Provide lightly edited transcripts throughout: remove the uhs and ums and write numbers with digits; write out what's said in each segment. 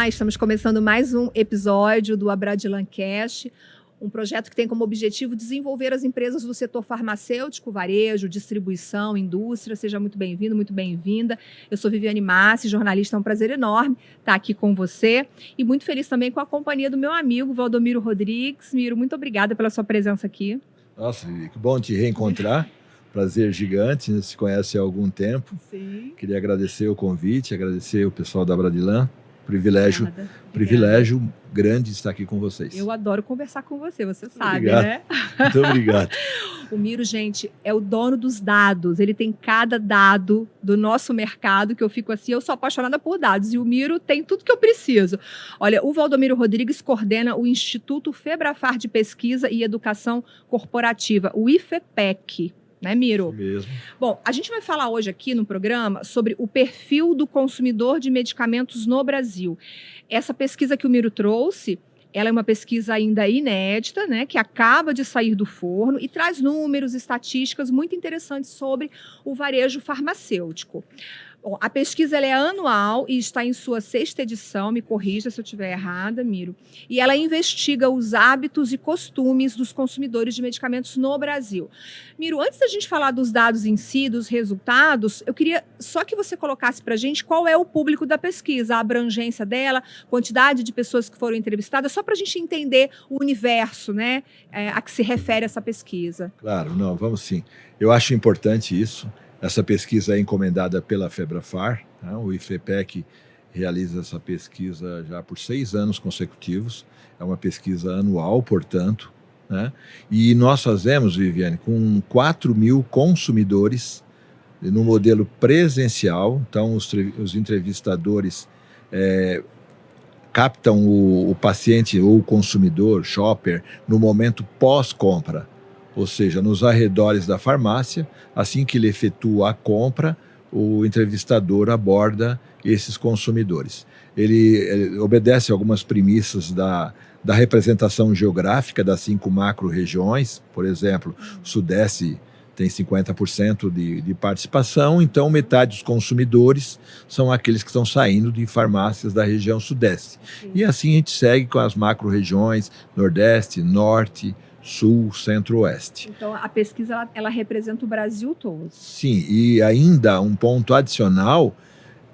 Olá, estamos começando mais um episódio do Abradilan Cast, um projeto que tem como objetivo desenvolver as empresas do setor farmacêutico, varejo, distribuição, indústria. Seja muito bem-vindo, muito bem-vinda. Eu sou Viviane Massi, jornalista, é um prazer enorme estar aqui com você e muito feliz também com a companhia do meu amigo Valdomiro Rodrigues. Miro, muito obrigada pela sua presença aqui. Nossa, Vivi, que bom te reencontrar. Prazer gigante, a gente se conhece há algum tempo. Sim. Queria agradecer o convite, agradecer o pessoal da Abradilan. Privilégio grande estar aqui com vocês. Eu adoro conversar com você, você sabe, obrigado. Né? Muito obrigado. O Miro, gente, é o dono dos dados. Ele tem cada dado do nosso mercado que eu fico assim, eu sou apaixonada por dados. E o Miro tem tudo que eu preciso. Olha, o Valdomiro Rodrigues coordena o Instituto Febrafar de Pesquisa e Educação Corporativa, o IFEPEC. Né, Miro? Isso mesmo. Bom, a gente vai falar hoje aqui no programa sobre o perfil do consumidor de medicamentos no Brasil. Essa pesquisa que o Miro trouxe, ela é uma pesquisa ainda inédita, né, que acaba de sair do forno e traz números, estatísticas muito interessantes sobre o varejo farmacêutico. Bom, a pesquisa ela é anual e está em sua 6ª edição, me corrija se eu estiver errada, Miro, e ela investiga os hábitos e costumes dos consumidores de medicamentos no Brasil. Miro, antes da gente falar dos dados em si, dos resultados, eu queria só que você colocasse para a gente qual é o público da pesquisa, a abrangência dela, quantidade de pessoas que foram entrevistadas, só para a gente entender o universo, né, a que se refere essa pesquisa. Claro, não, vamos sim. Eu acho importante isso. Essa pesquisa é encomendada pela Febrafar, tá? O IFEPEC realiza essa pesquisa já por 6 anos consecutivos, é uma pesquisa anual, portanto, né? E nós fazemos, Viviane, com 4.000 consumidores no modelo presencial. Então os entrevistadores captam o paciente ou o consumidor, shopper, no momento pós-compra. Ou seja, nos arredores da farmácia, assim que ele efetua a compra, o entrevistador aborda esses consumidores. Ele obedece algumas premissas da representação geográfica das 5 macro-regiões. Por exemplo, o Sudeste tem 50% de participação, então metade dos consumidores são aqueles que estão saindo de farmácias da região Sudeste. Sim. E assim a gente segue com as macro-regiões, Nordeste, Norte, Sul, Centro-Oeste. Então, a pesquisa ela representa o Brasil todo. Sim, e ainda um ponto adicional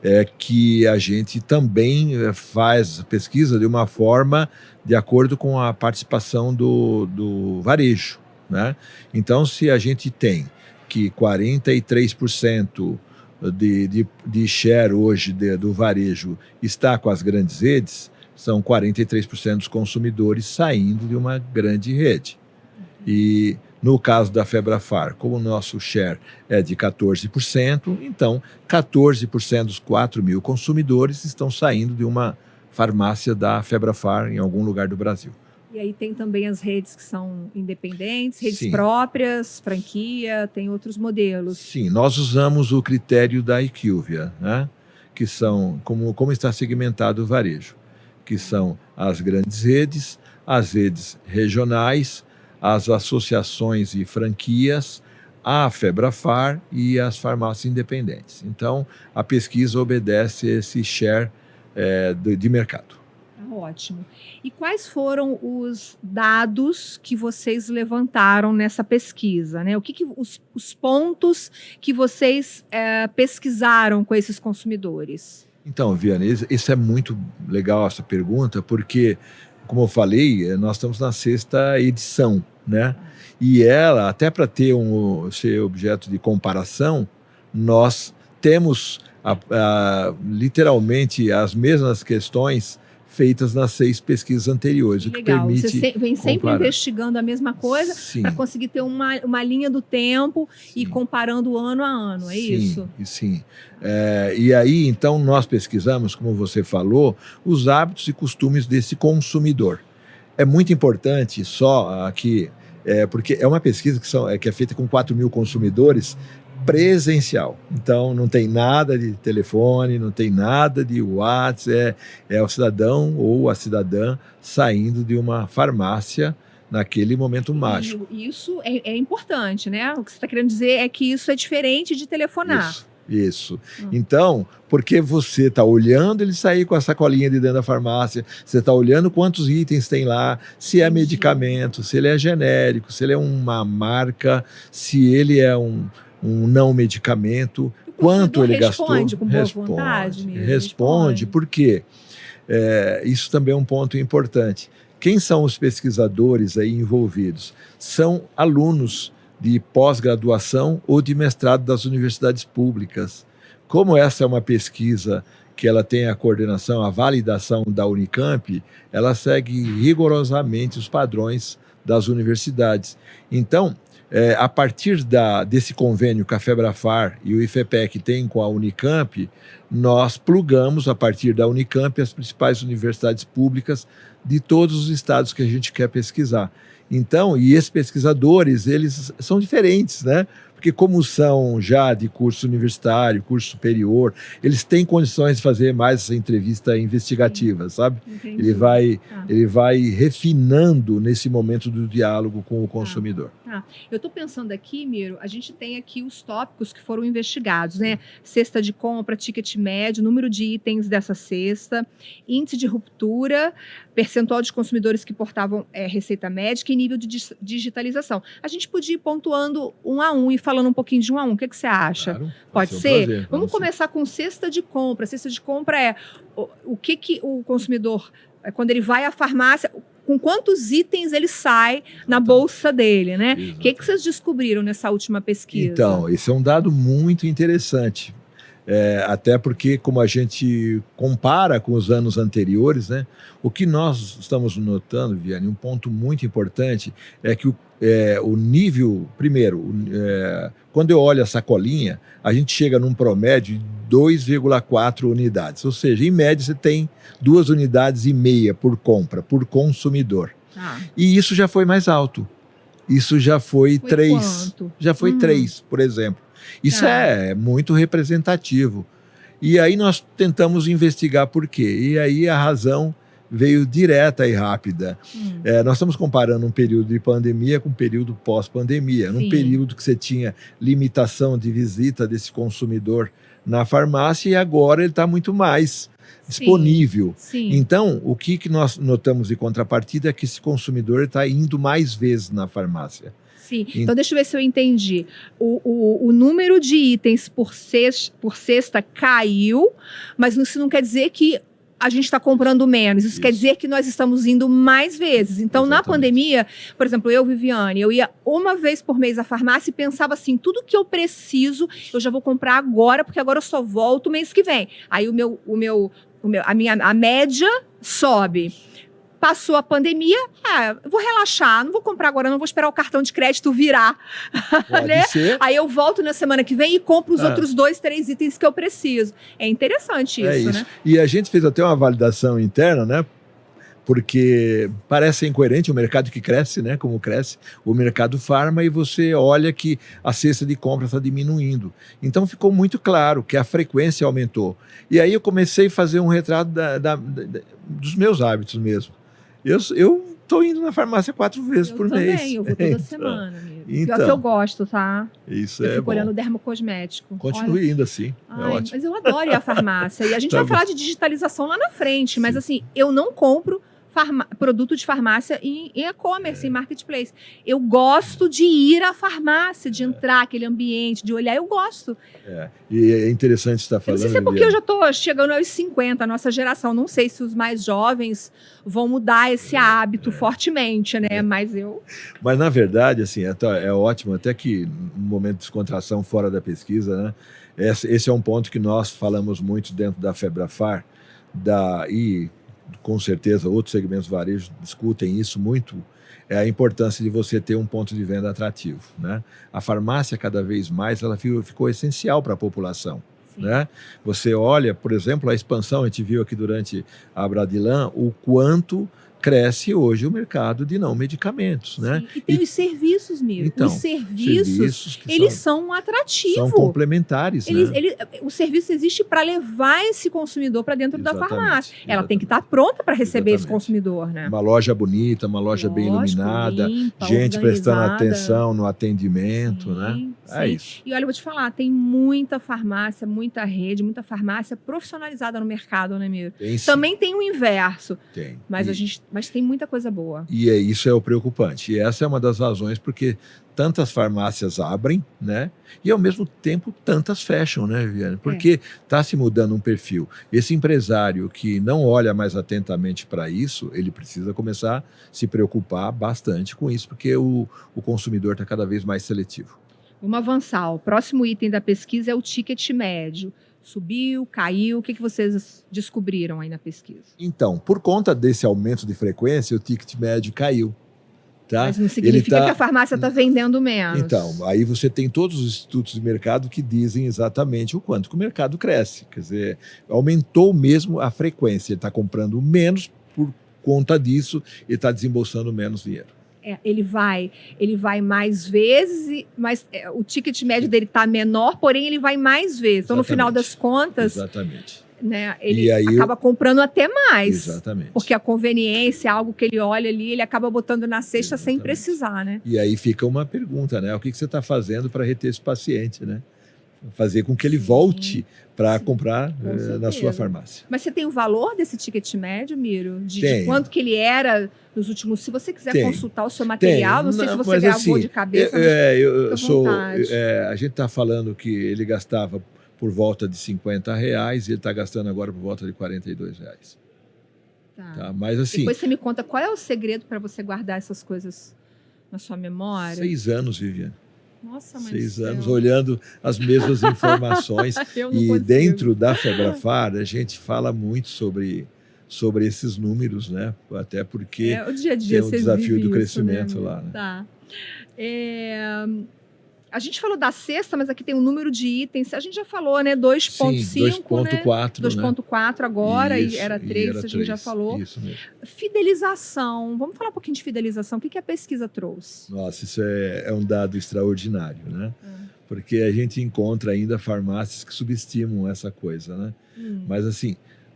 é que a gente também faz pesquisa de uma forma de acordo com a participação do varejo, né? Então, se a gente tem que 43% de share hoje do varejo está com as grandes redes, são 43% dos consumidores saindo de uma grande rede. E no caso da Febrafar, como o nosso share é de 14%, então 14% dos 4.000 consumidores estão saindo de uma farmácia da Febrafar em algum lugar do Brasil. E aí tem também as redes que são independentes, redes Sim. próprias, franquia, tem outros modelos. Sim, nós usamos o critério da IQVIA, né? Que são, como está segmentado o varejo, que são as grandes redes, as redes regionais, as associações e franquias, a Febrafar e as farmácias independentes. Então, a pesquisa obedece esse share de mercado. Ótimo. E quais foram os dados que vocês levantaram nessa pesquisa, né? O que os pontos que vocês pesquisaram com esses consumidores? Então, Vianney, isso é muito legal, essa pergunta, porque, como eu falei, nós estamos na 6ª edição, né? E ela, até para ter ser objeto de comparação, nós temos literalmente as mesmas questões feitas nas 6 pesquisas anteriores, o que permite Você vem sempre comparar. Investigando a mesma coisa para conseguir ter uma linha do tempo. Sim. E comparando ano a ano, é sim, isso? Sim. E aí, então, nós pesquisamos, como você falou, os hábitos e costumes desse consumidor. É muito importante só aqui, porque é uma pesquisa que é feita com 4.000 consumidores, presencial. Então, não tem nada de telefone, não tem nada de WhatsApp, é o cidadão ou a cidadã saindo de uma farmácia naquele momento mágico. E isso é importante, né? O que você está querendo dizer é que isso é diferente de telefonar. Isso. Então, porque você está olhando ele sair com a sacolinha de dentro da farmácia, você está olhando quantos itens tem lá, se é medicamento, se ele é genérico, se ele é uma marca, se ele é um não medicamento, quanto ele gastou. Responde com boa vontade mesmo. Responde, porque isso também é um ponto importante. Quem são os pesquisadores aí envolvidos? São alunos de pós-graduação ou de mestrado das universidades públicas. Como essa é uma pesquisa que ela tem a coordenação, a validação da Unicamp, ela segue rigorosamente os padrões das universidades. Então, a partir desse convênio que a Febrafar e o IFEPEC têm com a Unicamp, nós plugamos, a partir da Unicamp, as principais universidades públicas de todos os estados que a gente quer pesquisar. Então, e esses pesquisadores, eles são diferentes, né? Porque como são já de curso universitário, curso superior, eles têm condições de fazer mais essa entrevista investigativa, sabe? Entendi. Ele vai refinando nesse momento do diálogo com o consumidor. Eu estou pensando aqui, Miro, a gente tem aqui os tópicos que foram investigados, né? Cesta de compra, ticket médio, número de itens dessa cesta, índice de ruptura, percentual de consumidores que portavam receita médica e nível de digitalização. A gente podia ir pontuando um a um e falando um pouquinho de um a um. O que você acha? Claro, pode ser? Um prazer. Vamos começar com cesta de compra. Cesta de compra é o que o consumidor, quando ele vai à farmácia, com quantos itens ele sai na bolsa dele, né? O que vocês descobriram nessa última pesquisa? Então, esse é um dado muito interessante. Até porque, como a gente compara com os anos anteriores, né, o que nós estamos notando, Viane, um ponto muito importante é que o nível, primeiro, quando eu olho a sacolinha, a gente chega num promédio de 2,4 unidades, ou seja, em média você tem 2,5 unidades por compra, por consumidor. E isso já foi mais alto. Isso já foi 3. Quanto? Já foi 3, por exemplo. Isso é muito representativo. E aí nós tentamos investigar por quê. E aí a razão veio direta e rápida. Nós estamos comparando um período de pandemia com um período pós-pandemia. Num período que você tinha limitação de visita desse consumidor na farmácia e agora ele está muito mais disponível. Então, o que nós notamos de contrapartida é que esse consumidor está indo mais vezes na farmácia. Então, deixa eu ver se eu entendi. O número de itens por cesta caiu, mas isso não quer dizer que a gente está comprando menos. Isso quer dizer que nós estamos indo mais vezes. Então, na pandemia, por exemplo, Viviane, eu ia uma vez por mês à farmácia e pensava assim, tudo que eu preciso, eu já vou comprar agora, porque agora eu só volto mês que vem. Aí a média sobe. Passou a pandemia, vou relaxar, não vou comprar agora, não vou esperar o cartão de crédito virar. Né? Aí eu volto na semana que vem e compro os outros 2, 3 itens que eu preciso. É interessante isso, né? E a gente fez até uma validação interna, né? Porque parece incoerente o mercado que cresce, né? Como cresce o mercado farma, e você olha que a cesta de compra está diminuindo. Então ficou muito claro que a frequência aumentou. E aí eu comecei a fazer um retrato dos meus hábitos mesmo. Eu estou indo na farmácia 4 vezes por mês. Eu vou toda semana. Pior que eu gosto, tá? Isso eu fico olhando dermocosmético. Continue indo assim, é ótimo. Mas eu adoro ir à farmácia. E a gente vai falar de digitalização lá na frente. Mas assim, eu não compro produto de farmácia em e-commerce, em marketplace. Eu gosto de ir à farmácia, de entrar aquele ambiente, de olhar, eu gosto. E é interessante estar falando. Eu não sei se é porque eu já estou chegando aos 50, a nossa geração. Não sei se os mais jovens vão mudar esse hábito fortemente, né? Mas na verdade, assim, é ótimo, até que no momento de descontração fora da pesquisa, né? Esse é um ponto que nós falamos muito dentro da Febrafar, e com certeza outros segmentos varejo discutem isso muito, a importância de você ter um ponto de venda atrativo, né? A farmácia, cada vez mais, ela ficou essencial para a população, né? Você olha, por exemplo, a expansão, a gente viu aqui durante a Bradilan, o quanto cresce hoje o mercado de não medicamentos, né? Sim. E tem os serviços, Miro. Então, os serviços que eles são um atrativo. são complementares, né? O serviço existe para levar esse consumidor para dentro da farmácia. Ela tem que estar pronta para receber esse consumidor, né? Uma loja bonita, uma loja bem iluminada, limpa, gente prestando organizada. atenção no atendimento, né? É isso. E olha, eu vou te falar, tem muita farmácia, muita rede, muita farmácia profissionalizada no mercado, né, Miro? Também tem o inverso. Tem. Mas tem muita coisa boa. E isso é o preocupante. E essa é uma das razões porque tantas farmácias abrem, né? E ao mesmo tempo tantas fecham, né, Viviane? Porque está se mudando um perfil. Esse empresário que não olha mais atentamente para isso, ele precisa começar a se preocupar bastante com isso, porque o consumidor está cada vez mais seletivo. Vamos avançar. O próximo item da pesquisa é o ticket médio. Subiu, caiu? O que vocês descobriram aí na pesquisa? Então, por conta desse aumento de frequência, o ticket médio caiu. Tá? Mas não significa que a farmácia está vendendo menos. Então, aí você tem todos os institutos de mercado que dizem exatamente o quanto que o mercado cresce. Quer dizer, aumentou mesmo a frequência. Ele está comprando menos por conta disso e está desembolsando menos dinheiro. Ele vai mais vezes, mas o ticket médio dele está menor, porém ele vai mais vezes. Então, no final das contas, né, ele acaba comprando até mais. Exatamente. Porque a conveniência, algo que ele olha ali, ele acaba botando na cesta sem precisar, né? E aí fica uma pergunta, né? O que você está fazendo para reter esse paciente, né? Fazer com que ele volte para comprar na sua farmácia. Mas você tem o valor desse ticket médio, Miro? De quanto que ele era nos últimos... Se você quiser consultar o seu material, não sei se você gravou de cabeça, a gente está falando que ele gastava por volta de R$50 e ele está gastando agora por volta de R$42. Tá? Mas assim... Depois você me conta qual é o segredo para você guardar essas coisas na sua memória? 6 anos, Viviane. Nossa, mãe 6 anos olhando as mesmas informações. E dentro da Febrafar, a gente fala muito sobre esses números, né? Até porque o dia a dia tem o desafio do isso, crescimento, né? lá. Né? Tá. A gente falou da cesta, mas aqui tem um número de itens. A gente já falou, né? 2,5, 2,4, né? 2,4 agora, isso, e era 3, a gente já falou. Isso mesmo. Fidelização. Vamos falar um pouquinho de fidelização. O que a pesquisa trouxe? Nossa, isso é um dado extraordinário, né? Porque a gente encontra ainda farmácias que subestimam essa coisa, né? Mas assim,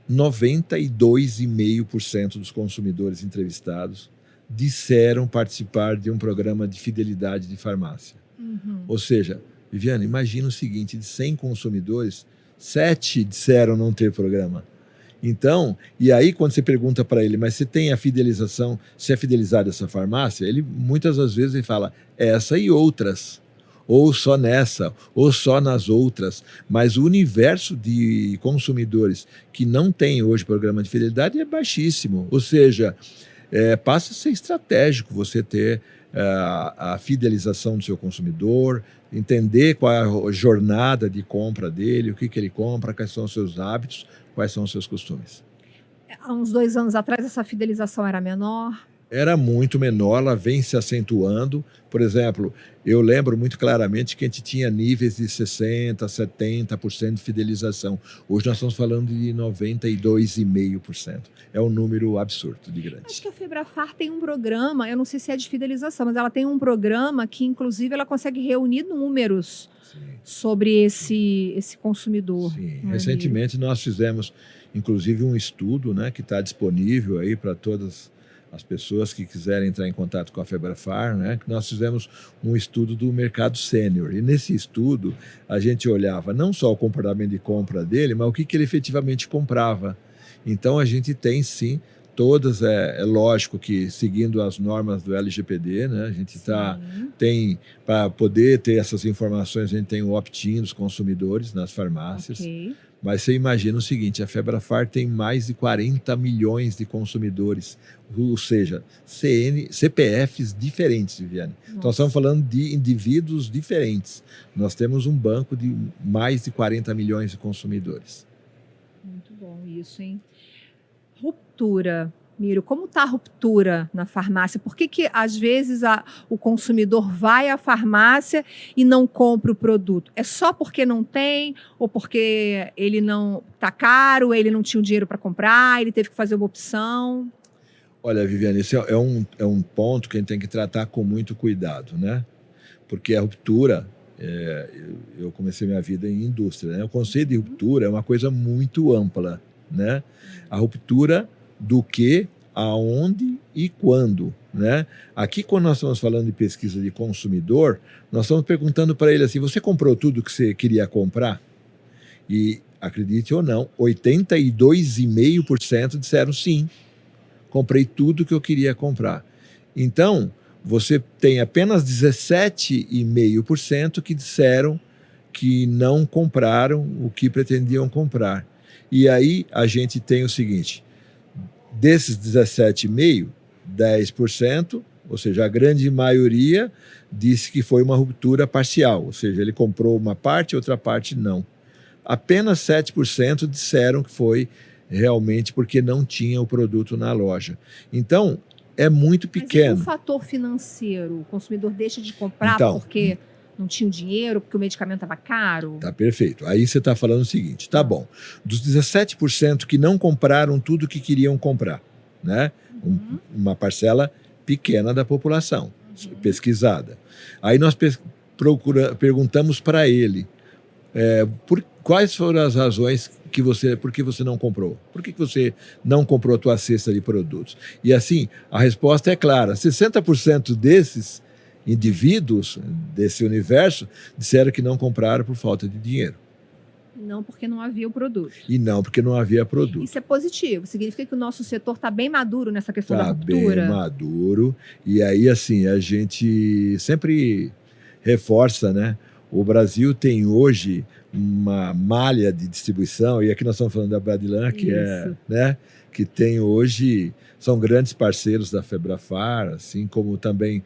92,5% dos consumidores entrevistados disseram participar de um programa de fidelidade de farmácia. Ou seja, Viviane, imagina o seguinte, de 100 consumidores, 7 disseram não ter programa. Então, e aí quando você pergunta para ele, mas você tem a fidelização, se é fidelizado essa farmácia? Ele, muitas das vezes, ele fala, essa e outras. Ou só nessa, ou só nas outras. Mas o universo de consumidores que não tem hoje programa de fidelidade é baixíssimo. Ou seja, passa a ser estratégico você ter a fidelização do seu consumidor, entender qual é a jornada de compra dele, o que ele compra, quais são os seus hábitos, quais são os seus costumes. Há uns 2 anos atrás, essa fidelização era menor? Era muito menor, ela vem se acentuando. Por exemplo, eu lembro muito claramente que a gente tinha níveis de 60%, 70% de fidelização. Hoje nós estamos falando de 92,5%. É um número absurdo de grande. Acho que a Febrafar tem um programa, eu não sei se é de fidelização, mas ela tem um programa que, inclusive, ela consegue reunir números sobre esse consumidor. Sim. Recentemente nós fizemos, inclusive, um estudo, né, que está disponível aí para todas as pessoas que quiserem entrar em contato com a Febrafar, né, que nós fizemos um estudo do mercado sênior. E nesse estudo a gente olhava não só o comportamento de compra dele, mas o que ele efetivamente comprava. Então a gente tem sim todas, é lógico que seguindo as normas do LGPD, né, a gente tem, para poder ter essas informações, a gente tem o opt-in dos consumidores nas farmácias. Mas você imagina o seguinte, a Febrafar tem mais de 40 milhões de consumidores, ou seja, CPFs diferentes, Viviane. Então, nós estamos falando de indivíduos diferentes. Nós temos um banco de mais de 40 milhões de consumidores. Muito bom isso, hein? Ruptura. Miro, como está a ruptura na farmácia? Por que às vezes o consumidor vai à farmácia e não compra o produto? É só porque não tem? Ou porque ele não está caro, ele não tinha o dinheiro para comprar, ele teve que fazer uma opção? Olha, Viviane, esse é um ponto que a gente tem que tratar com muito cuidado, né? Porque a ruptura, eu comecei minha vida em indústria, né? O conceito de ruptura é uma coisa muito ampla, né? A ruptura do que, aonde e quando, né? Aqui, quando nós estamos falando de pesquisa de consumidor, nós estamos perguntando para ele assim: você comprou tudo que você queria comprar? E, acredite ou não, 82,5% disseram sim, comprei tudo que eu queria comprar. Então, você tem apenas 17,5% que disseram que não compraram o que pretendiam comprar. E aí a gente tem o seguinte: desses 17,5%, 10%, ou seja, a grande maioria, disse que foi uma ruptura parcial, ou seja, ele comprou uma parte, outra parte não. Apenas 7% disseram que foi realmente porque não tinha o produto na loja. Então, é muito pequeno. Mas e o fator financeiro? O consumidor deixa de comprar Então, porque não tinha o dinheiro, porque o medicamento estava caro? Tá perfeito. Aí você está falando o seguinte: tá bom, dos 17% que não compraram tudo que queriam comprar, né? Uma parcela pequena da população pesquisada. Aí nós perguntamos para ele quais foram as razões por que você não comprou? Por que você não comprou a tua cesta de produtos? E assim, a resposta é clara: 60% desses indivíduos desse universo disseram que não compraram por falta de dinheiro. Não porque não havia o produto. E não porque não havia produto. Isso é positivo. Significa que o nosso setor está bem maduro nessa questão da ruptura? Está bem maduro. E aí, assim, a gente sempre reforça, né? O Brasil tem hoje uma malha de distribuição, e aqui nós estamos falando da Bradilan, que tem hoje, são grandes parceiros da Febrafar, assim como também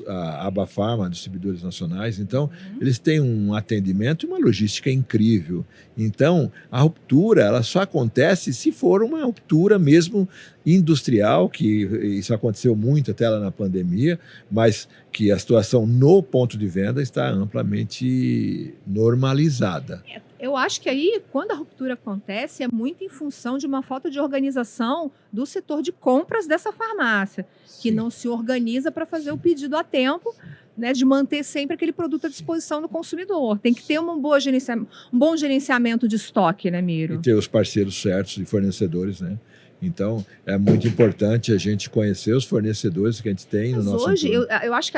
a Abafarma, distribuidores nacionais. Então, eles têm um atendimento e uma logística incrível. Então, a ruptura, ela só acontece se for uma ruptura mesmo industrial, que isso aconteceu muito até lá na pandemia, mas que a situação no ponto de venda está amplamente normalizada. Eu acho que aí, quando a ruptura acontece, é muito em função de uma falta de organização do setor de compras dessa farmácia, que não se organiza para fazer o pedido a tempo, né, de manter sempre aquele produto à disposição do consumidor. Tem que ter um bom gerenciamento de estoque, né, Miro? E ter os parceiros certos e fornecedores, né? Então, é muito importante a gente conhecer os fornecedores que a gente tem no nosso hoje, eu acho que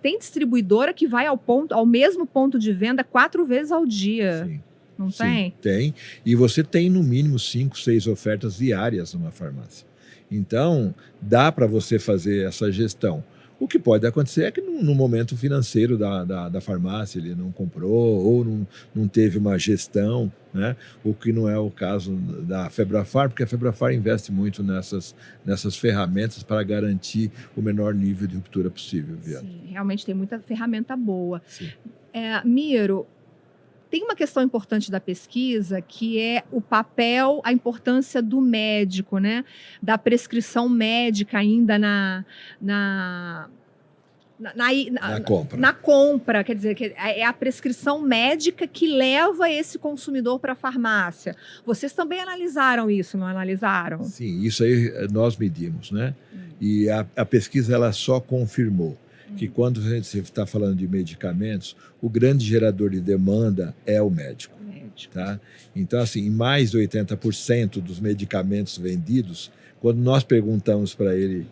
tem distribuidora que vai ao mesmo ponto de venda 4 vezes ao dia. Sim. Não tem? Tem. E você tem, no mínimo, 5, 6 ofertas diárias numa farmácia. Então, dá para você fazer essa gestão. O que pode acontecer é que no momento financeiro da farmácia ele não comprou ou não teve uma gestão, né? O que não é o caso da Febrafar, porque a Febrafar investe muito nessas ferramentas para garantir o menor nível de ruptura possível. Sim, realmente tem muita ferramenta boa. Sim. Miro, tem uma questão importante da pesquisa, que é o papel, a importância do médico, né? Da prescrição médica ainda na compra. Na compra, quer dizer, que é a prescrição médica que leva esse consumidor para a farmácia. Vocês também analisaram isso, não analisaram? Sim, isso aí nós medimos, né? E a pesquisa ela só confirmou que quando a gente está falando de medicamentos, o grande gerador de demanda é o médico. Tá? Então, assim, em mais de 80% dos medicamentos vendidos, quando nós perguntamos para ele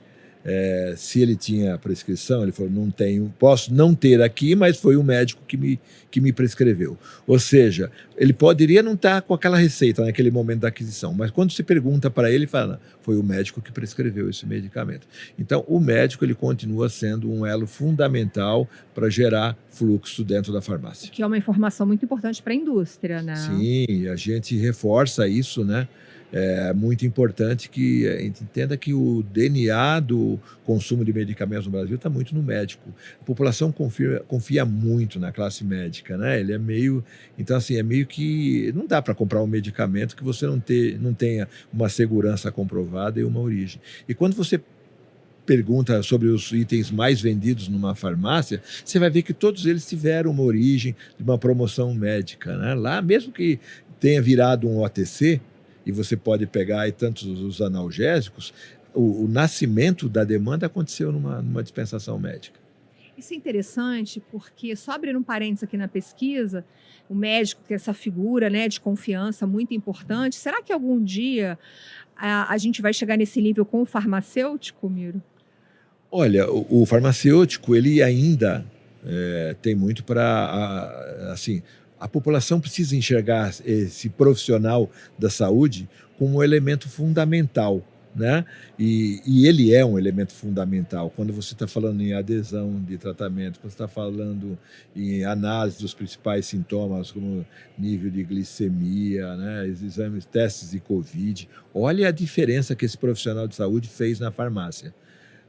se ele tinha prescrição, ele falou: não tenho, posso não ter aqui, mas foi o médico que me prescreveu. Ou seja, ele poderia não estar com aquela receita naquele momento da aquisição, mas quando se pergunta para ele, ele fala: foi o médico que prescreveu esse medicamento. Então, o médico ele continua sendo um elo fundamental para gerar fluxo dentro da farmácia. Que é uma informação muito importante para a indústria, né? Sim, a gente reforça isso, né? É muito importante que a gente entenda que o DNA do consumo de medicamentos no Brasil está muito no médico. A população confia muito na classe médica, né? Ele é meio... Então, assim, é meio que... Não dá para comprar um medicamento que você não tenha uma segurança comprovada e uma origem. E quando você pergunta sobre os itens mais vendidos numa farmácia, você vai ver que todos eles tiveram uma origem de uma promoção médica, né? Lá, mesmo que tenha virado um OTC, e você pode pegar aí tantos os analgésicos, o nascimento da demanda aconteceu numa dispensação médica. Isso é interessante porque, só abrindo um parênteses aqui na pesquisa, o médico, que é essa figura, né, de confiança muito importante, será que algum dia a gente vai chegar nesse nível com o farmacêutico, Miro? Olha, o farmacêutico, ele ainda tem muito para, assim, a população precisa enxergar esse profissional da saúde como um elemento fundamental, né? E ele é um elemento fundamental. Quando você está falando em adesão de tratamento, quando você está falando em análise dos principais sintomas, como nível de glicemia, né? Exames, testes de Covid, olha a diferença que esse profissional de saúde fez na farmácia.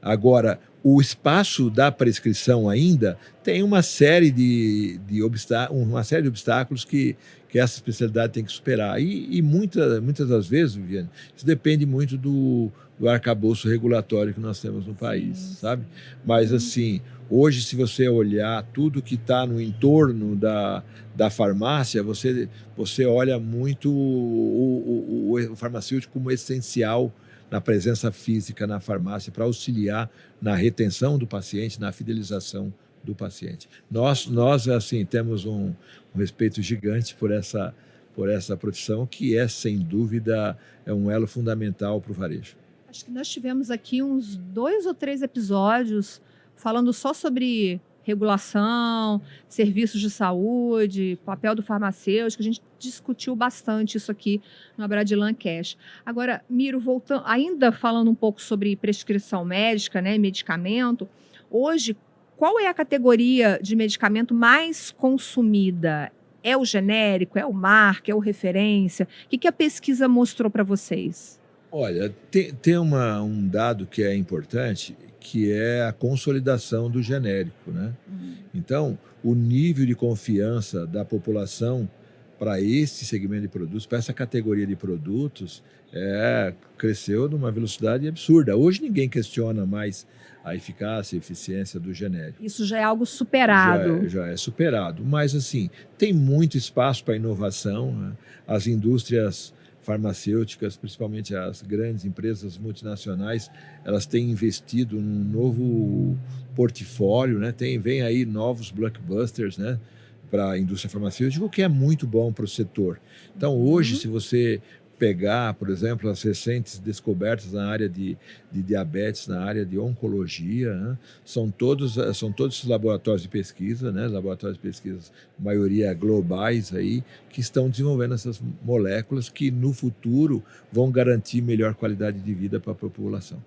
Agora, o espaço da prescrição ainda tem uma série de obstáculos que essa especialidade tem que superar. E muitas das vezes, Viviane, isso depende muito do arcabouço regulatório que nós temos no país, sabe? Mas, assim, hoje, se você olhar tudo que está no entorno da farmácia, você olha muito o farmacêutico como essencial na presença física na farmácia para auxiliar na retenção do paciente, na fidelização do paciente. Nós assim, temos um respeito gigante por essa profissão, que sem dúvida, é um elo fundamental para o varejo. Acho que nós tivemos aqui uns 2 ou 3 episódios falando só sobre regulação, serviços de saúde, papel do farmacêutico. A gente discutiu bastante isso aqui no Abradilan Cash. Agora, Miro, voltando, ainda falando um pouco sobre prescrição médica, né, medicamento, hoje, qual é a categoria de medicamento mais consumida? É o genérico, é o marca, é o referência? O que a pesquisa mostrou para vocês? Olha, tem um dado que é importante, que é a consolidação do genérico, né? Então, o nível de confiança da população para esse segmento de produtos, para essa categoria de produtos, cresceu numa velocidade absurda. Hoje ninguém questiona mais a eficácia e eficiência do genérico. Isso já é algo superado. Já é superado. Mas, assim, tem muito espaço para inovação, né? As indústrias farmacêuticas, principalmente as grandes empresas multinacionais, elas têm investido num novo portfólio, né? Vem aí novos blockbusters, né, para a indústria farmacêutica, o que é muito bom para o setor. Então, hoje, se você pegar, por exemplo, as recentes descobertas na área de diabetes, na área de oncologia, né? São todos esses laboratórios de pesquisa, né? Laboratórios de pesquisa, maioria globais aí, que estão desenvolvendo essas moléculas que no futuro vão garantir melhor qualidade de vida para a população.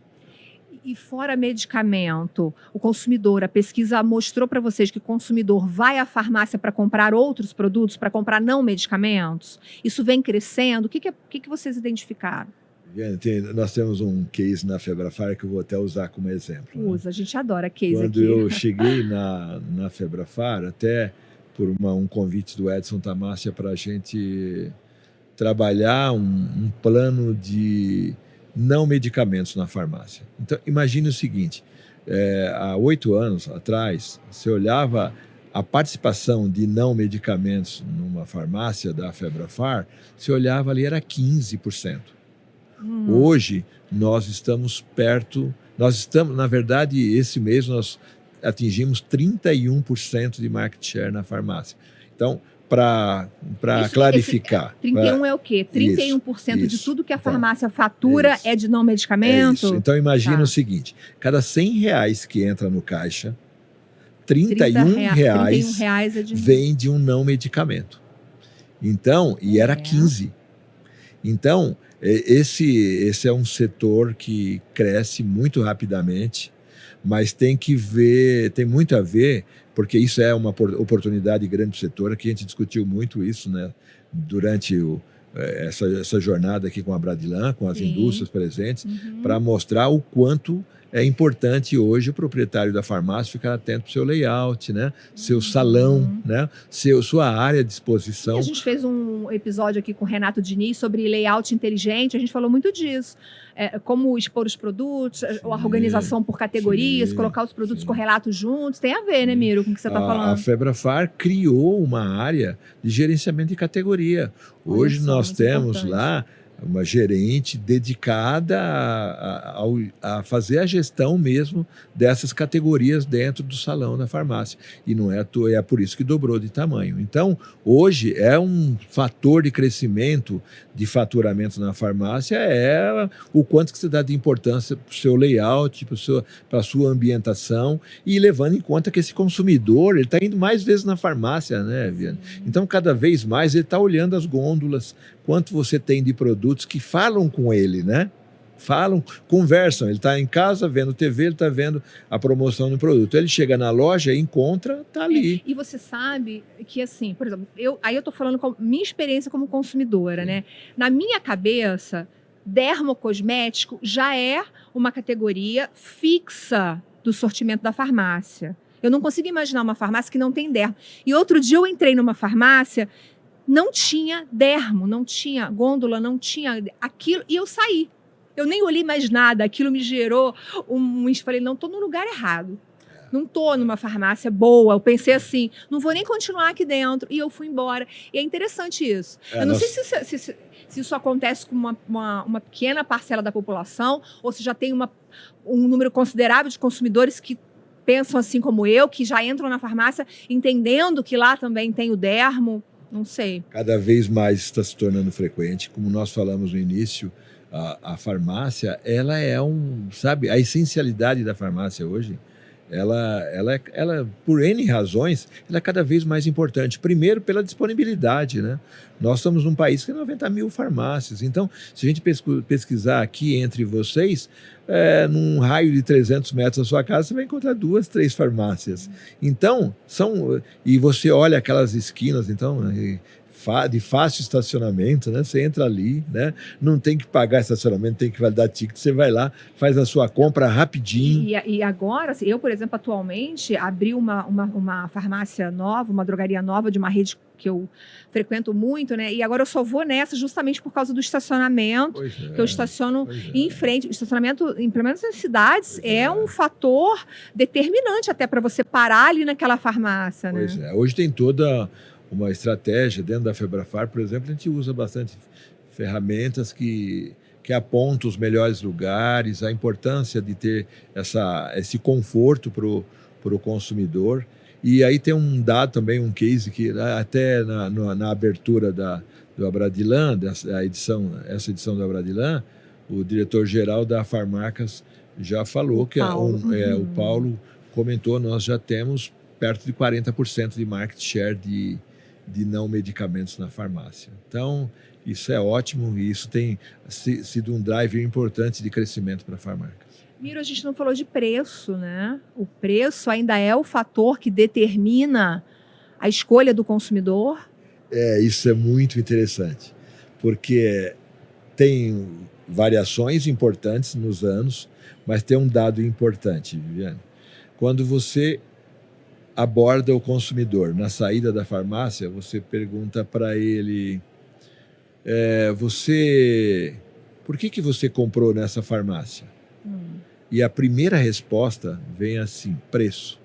E fora medicamento, o consumidor, a pesquisa mostrou para vocês que o consumidor vai à farmácia para comprar outros produtos, para comprar não medicamentos? Isso vem crescendo? O que vocês identificaram? Nós temos um case na Febrafar que eu vou até usar como exemplo. Usa, né? A gente adora case Quando aqui. eu cheguei na Febrafar, até por um convite do Edson Tamassia para a gente trabalhar um plano de não medicamentos na farmácia. Então, imagine o seguinte, há 8 anos atrás, você olhava a participação de não medicamentos numa farmácia da Febrafar, você olhava ali, era 15%. Hoje, nós estamos perto, na verdade, esse mês nós atingimos 31% de market share na farmácia. Então, para clarificar. 31 é o quê? 31% de tudo que a farmácia fatura é de não medicamento? Isso. Então, imagina o seguinte, cada R$100 que entra no caixa, R$31 vem de um não medicamento. Então, e era 15. Então, esse é um setor que cresce muito rapidamente, mas tem muito a ver, porque isso é uma oportunidade grande do setor, aqui a gente discutiu muito isso, né, durante essa jornada aqui com a Abradilan, com as indústrias presentes, para mostrar o quanto é importante hoje o proprietário da farmácia ficar atento para o seu layout, né? Seu salão, né? Sua área de exposição. A gente fez um episódio aqui com o Renato Diniz sobre layout inteligente, a gente falou muito disso. Como expor os produtos, a organização por categorias, colocar os produtos correlatos juntos. Tem a ver, né, Miro, com o que você está falando? A Febrafar criou uma área de gerenciamento de categoria. Hoje nós temos lá uma gerente dedicada a fazer a gestão mesmo dessas categorias dentro do salão da farmácia. E não é à toa, é por isso que dobrou de tamanho. Então, hoje é um fator de crescimento de faturamento na farmácia, é o quanto que você dá de importância para o seu layout, para a sua ambientação, e levando em conta que esse consumidor ele está indo mais vezes na farmácia, né, Viana? Então, cada vez mais ele está olhando as gôndolas, quanto você tem de produtos que falam com ele, né? Falam, conversam. Ele está em casa vendo TV, ele está vendo a promoção do produto. Ele chega na loja e encontra, está ali. E você sabe que, assim, por exemplo, eu estou falando com minha experiência como consumidora, né? Na minha cabeça, dermocosmético já é uma categoria fixa do sortimento da farmácia. Eu não consigo imaginar uma farmácia que não tem dermo. E outro dia eu entrei numa farmácia, não tinha dermo, não tinha gôndola, não tinha aquilo, e eu saí. Eu nem olhei mais nada, aquilo me gerou falei, não, estou no lugar errado. Não estou numa farmácia boa. Eu pensei assim, não vou nem continuar aqui dentro. E eu fui embora. E é interessante isso. Eu não sei se isso acontece com uma pequena parcela da população, ou se já tem um número considerável de consumidores que pensam assim como eu, que já entram na farmácia entendendo que lá também tem o dermo. Não sei. Cada vez mais está se tornando frequente. Como nós falamos no início, a farmácia, ela é sabe, a essencialidade da farmácia hoje, ela, por N razões, ela é cada vez mais importante. Primeiro, pela disponibilidade, né? Nós estamos num país que tem 90 mil farmácias. Então, se a gente pesquisar aqui entre vocês, num raio de 300 metros da sua casa, você vai encontrar 2, 3 farmácias. Então, e você olha aquelas esquinas, então, de fácil estacionamento, né? Você entra ali, né? Não tem que pagar estacionamento, tem que validar ticket, você vai lá, faz a sua compra rapidinho. E agora, assim, eu, por exemplo, atualmente, abri uma farmácia nova, uma drogaria nova de uma rede que eu frequento muito, né? E agora eu só vou nessa justamente por causa do estacionamento, que eu estaciono em frente. O estacionamento, pelo menos nas cidades, é um fator determinante até para você parar ali naquela farmácia, né? Pois é. Hoje tem toda uma estratégia dentro da Febrafar, por exemplo, a gente usa bastante ferramentas que apontam os melhores lugares, a importância de ter esse conforto para o consumidor. E aí tem um dado também, um case que até na abertura do Abradilan, essa edição do Abradilan, o diretor-geral da Farmacas já falou o Paulo comentou, nós já temos perto de 40% de market share de não medicamentos na farmácia. Então, isso é ótimo e isso tem sido um driver importante de crescimento para a farmácia. Miro, a gente não falou de preço, né? O preço ainda é o fator que determina a escolha do consumidor? Isso é muito interessante, porque tem variações importantes nos anos, mas tem um dado importante, Viviane. Quando você aborda o consumidor na saída da farmácia, você pergunta para ele, por que você comprou nessa farmácia? E a primeira resposta vem assim, preço.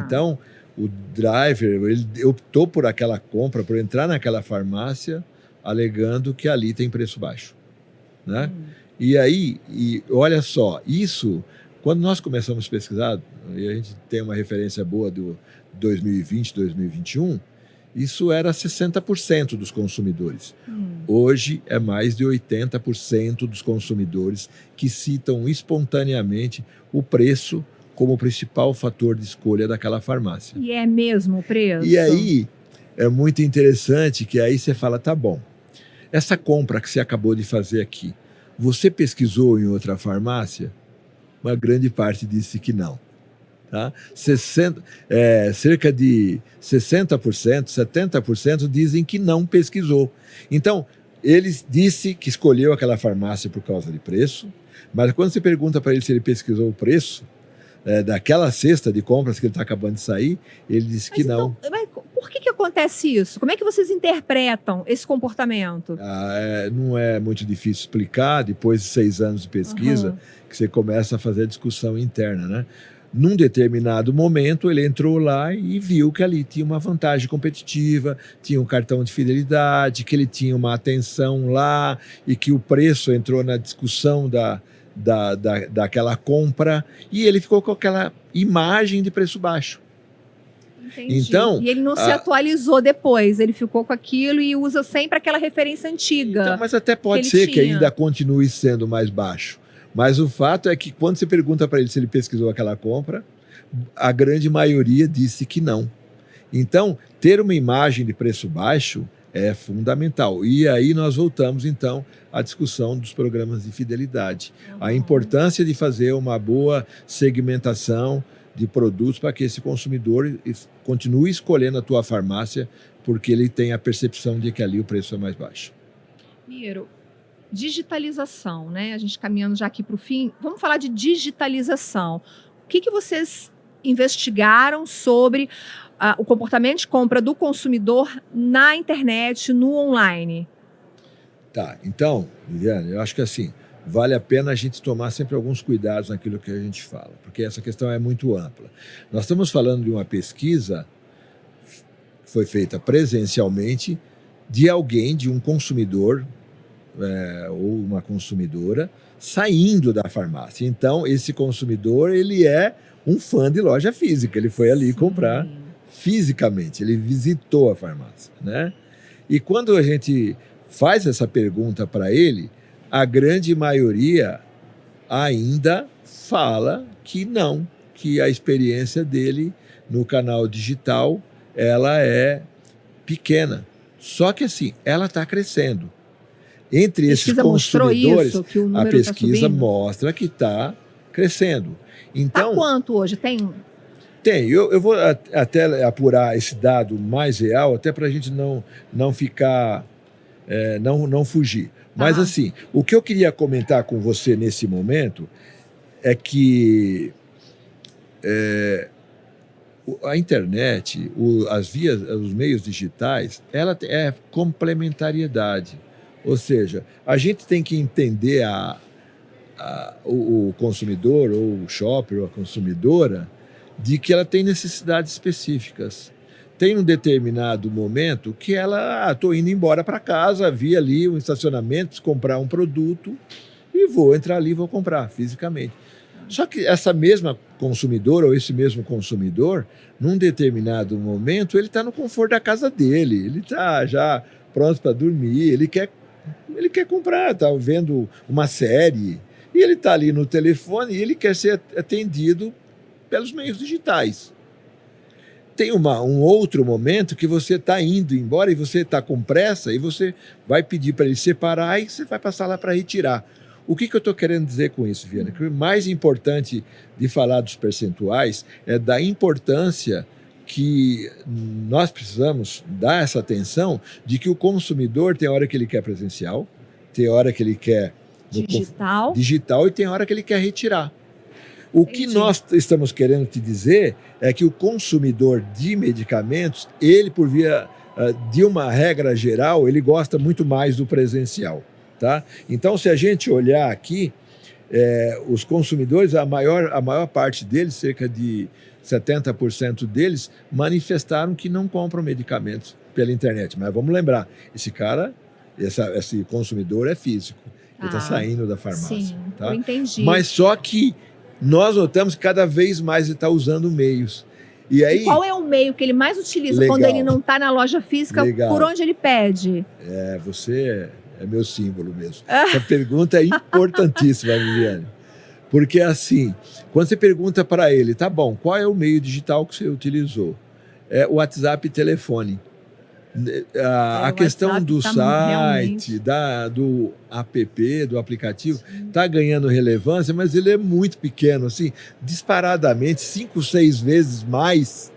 Então, o driver, ele optou por aquela compra, por entrar naquela farmácia, alegando que ali tem preço baixo, né? E aí, olha só, isso, quando nós começamos a pesquisar, e a gente tem uma referência boa do 2020, 2021, isso era 60% dos consumidores. Hoje é mais de 80% dos consumidores que citam espontaneamente o preço como o principal fator de escolha daquela farmácia. E é mesmo o preço? E aí é muito interessante que aí você fala, tá bom, essa compra que você acabou de fazer aqui, você pesquisou em outra farmácia? Uma grande parte disse que não. Tá? Cerca de 60%, 70% dizem que não pesquisou. Então, ele disse que escolheu aquela farmácia por causa de preço, mas quando você pergunta para ele se ele pesquisou o preço daquela cesta de compras que ele está acabando de sair, ele disse que não. Mas por que acontece isso? Como é que vocês interpretam esse comportamento? Não é muito difícil explicar, depois de 6 anos de pesquisa, que você começa a fazer a discussão interna, né? num determinado momento, ele entrou lá e viu que ali tinha uma vantagem competitiva, tinha um cartão de fidelidade, que ele tinha uma atenção lá e que o preço entrou na discussão daquela compra e ele ficou com aquela imagem de preço baixo. Entendi. Então, e ele não se atualizou depois, ele ficou com aquilo e usa sempre aquela referência antiga. Então, mas até pode que ser ele que tinha. ainda continue sendo mais baixo. Mas o fato é que quando você pergunta para ele se ele pesquisou aquela compra, a grande maioria disse que não. Então, ter uma imagem de preço baixo é fundamental. E aí nós voltamos, então, à discussão dos programas de fidelidade. A importância de fazer uma boa segmentação de produtos para que esse consumidor continue escolhendo a tua farmácia porque ele tem a percepção de que ali o preço é mais baixo. Miro, digitalização, né? A gente caminhando já aqui para o fim, vamos falar de digitalização. O que vocês investigaram sobre o comportamento de compra do consumidor na internet, no online? Tá, então, Viviane, eu acho que assim, vale a pena a gente tomar sempre alguns cuidados naquilo que a gente fala, porque essa questão é muito ampla. Nós estamos falando de uma pesquisa que foi feita presencialmente de alguém, de um consumidor ou uma consumidora saindo da farmácia. Então, esse consumidor, ele é um fã de loja física, ele foi ali comprar fisicamente, ele visitou a farmácia, né? E quando a gente faz essa pergunta para ele, a grande maioria ainda fala que não, que a experiência dele no canal digital, ela é pequena. Só que assim, ela está crescendo. Entre esses consumidores, a pesquisa mostra que está crescendo. Então, tá quanto hoje? Tem? Tem. Eu vou até apurar esse dado mais real, até para a gente não ficar, não fugir. Mas assim, o que eu queria comentar com você nesse momento é que a internet, os meios digitais, ela é complementariedade. Ou seja, a gente tem que entender o consumidor, ou o shopper, ou a consumidora, de que ela tem necessidades específicas. Tem um determinado momento que ela, estou indo embora para casa, vi ali um estacionamento, preciso comprar um produto e vou entrar ali e vou comprar fisicamente. Só que essa mesma consumidora ou esse mesmo consumidor, num determinado momento, ele está no conforto da casa dele, ele está já pronto para dormir, ele quer comprar, está vendo uma série, e ele está ali no telefone e ele quer ser atendido pelos meios digitais. Tem um outro momento que você está indo embora e você está com pressa e você vai pedir para ele separar e você vai passar lá para retirar. O que eu estou querendo dizer com isso, Viana? Que o mais importante de falar dos percentuais é da importância que nós precisamos dar essa atenção de que o consumidor tem hora que ele quer presencial, tem hora que ele quer digital e tem hora que ele quer retirar. O que nós estamos querendo te dizer é que o consumidor de medicamentos, ele, por via de uma regra geral, ele gosta muito mais do presencial. Tá? Então, se a gente olhar aqui, os consumidores, a maior parte deles, cerca de 70% deles, manifestaram que não compram medicamentos pela internet. Mas vamos lembrar, esse consumidor é físico, ele está saindo da farmácia. Sim, tá? eu entendi. Mas só que nós notamos que cada vez mais ele está usando meios. E qual é o meio que ele mais utiliza quando ele não está na loja física? Por onde ele pede? Você é meu símbolo mesmo. Essa pergunta é importantíssima, Viviane. Porque assim, quando você pergunta para ele, tá bom, qual é o meio digital que você utilizou? É o WhatsApp e telefone. A questão do site, do app, do aplicativo, está ganhando relevância, mas ele é muito pequeno, assim, disparadamente, 5, 6 vezes mais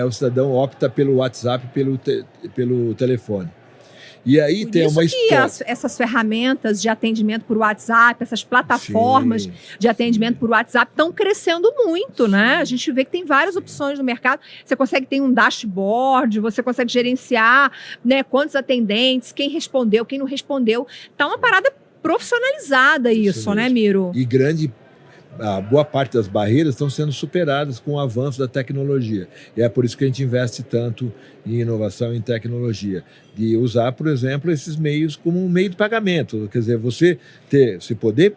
o cidadão opta pelo WhatsApp, pelo telefone. E aí tem uma história. Essas ferramentas de atendimento por WhatsApp, essas plataformas de atendimento por WhatsApp estão crescendo muito, né? A gente vê que tem várias opções no mercado. Você consegue ter um dashboard, você consegue gerenciar, né, quantos atendentes, quem respondeu, quem não respondeu. Tá uma parada profissionalizada isso, né, Miro? E grande a boa parte das barreiras estão sendo superadas com o avanço da tecnologia. E é por isso que a gente investe tanto em inovação e em tecnologia. De usar, por exemplo, esses meios como um meio de pagamento. Quer dizer, você poder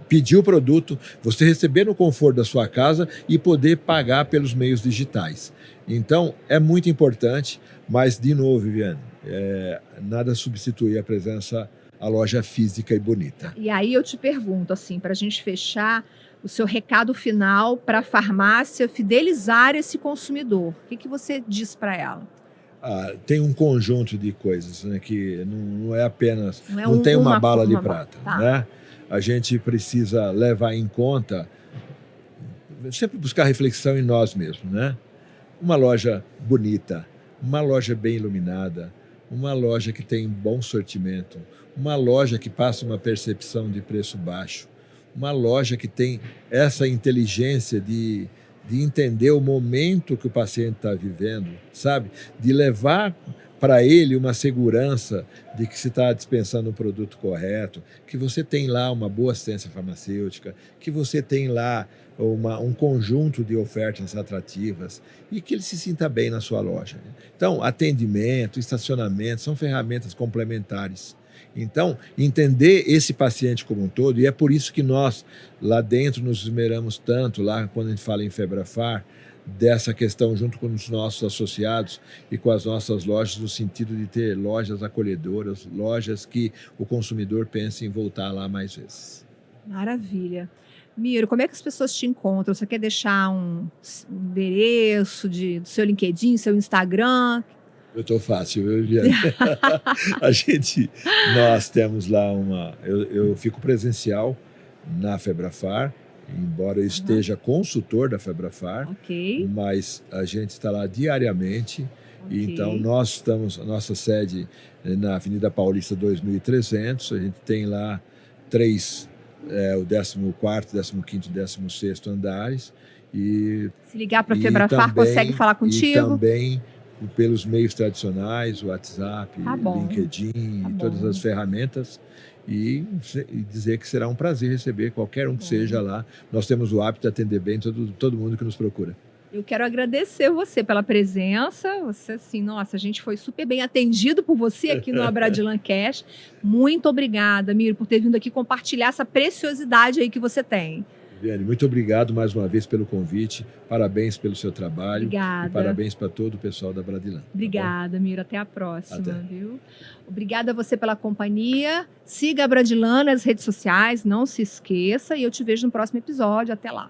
pedir o produto, você receber no conforto da sua casa e poder pagar pelos meios digitais. Então, é muito importante, mas, de novo, Viviane, nada substitui a presença, a loja física e bonita. E aí eu te pergunto, assim, para a gente fechar, o seu recado final para a farmácia fidelizar esse consumidor. O que você diz para ela? Tem um conjunto de coisas, né, que não é apenas... Não tem uma bala de uma prata. Tá. Né? A gente precisa levar em conta, sempre buscar reflexão em nós mesmos. Né? Uma loja bonita, uma loja bem iluminada, uma loja que tem bom sortimento, uma loja que passa uma percepção de preço baixo, uma loja que tem essa inteligência de entender o momento que o paciente está vivendo, sabe? De levar para ele uma segurança de que se está dispensando um produto correto, que você tem lá uma boa assistência farmacêutica, que você tem lá um conjunto de ofertas atrativas e que ele se sinta bem na sua loja. Então, atendimento, estacionamento, são ferramentas complementares. Então, entender esse paciente como um todo, e é por isso que nós, lá dentro, nos esmeramos tanto, lá quando a gente fala em Febrafar, dessa questão junto com os nossos associados e com as nossas lojas, no sentido de ter lojas acolhedoras, lojas que o consumidor pense em voltar lá mais vezes. Maravilha. Miro, como é que as pessoas te encontram? Você quer deixar um endereço do seu LinkedIn, seu Instagram? Eu estou fácil, viu, Viviane? Nós temos lá eu fico presencial na Febrafar, embora eu esteja consultor da Febrafar, mas a gente está lá diariamente. E então nós estamos, a nossa sede na Avenida Paulista 2300, a gente tem lá o 14º, 15º e 16º andares. E se ligar para a Febrafar, consegue falar contigo? E também pelos meios tradicionais, WhatsApp, LinkedIn e todas as ferramentas, e dizer que será um prazer receber qualquer um que seja lá. Nós temos o hábito de atender bem todo mundo que nos procura. Eu quero agradecer você pela presença. Você, assim, nossa, a gente foi super bem atendido por você aqui no Abradilan Cash. Muito obrigada, Miro, por ter vindo aqui compartilhar essa preciosidade aí que você tem. Viviane, muito obrigado mais uma vez pelo convite. Parabéns pelo seu trabalho. Obrigada. E parabéns para todo o pessoal da Abradilan. Obrigada, Miro. Até a próxima. Até. Viu? Obrigada a você pela companhia. Siga a Abradilan nas redes sociais, não se esqueça. E eu te vejo no próximo episódio. Até lá.